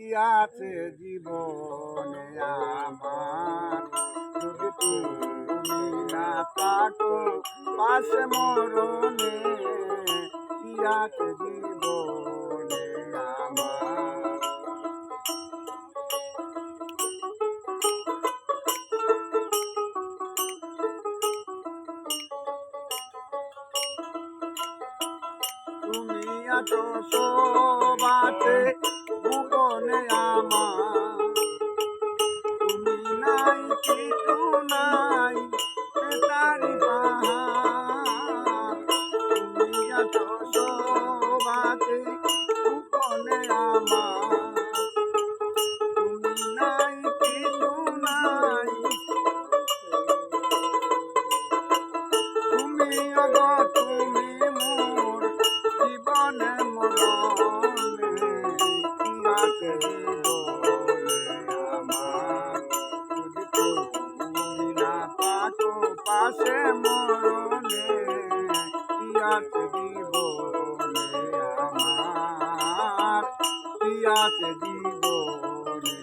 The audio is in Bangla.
কি আছে জীবনে আমার, যদি তুমি না থাকো পাশে মরণে, কি আছে জীবনে আমার। তুমি আছো সবাতে ভুবনে আমার, তুমি নাই কিছু নাই তারি পাহাড়। তুমি আছো সবাতে ভুবনে আমার, তুমি নাই কিছু নাই, তুমি অগো তুমি মোর জীবনে মরণে, কি আছে জীবনে আমার, যদি তুমি না থাকো পাশে মরণে, কি আছে জীবনে আমার, কি আছে জীবনে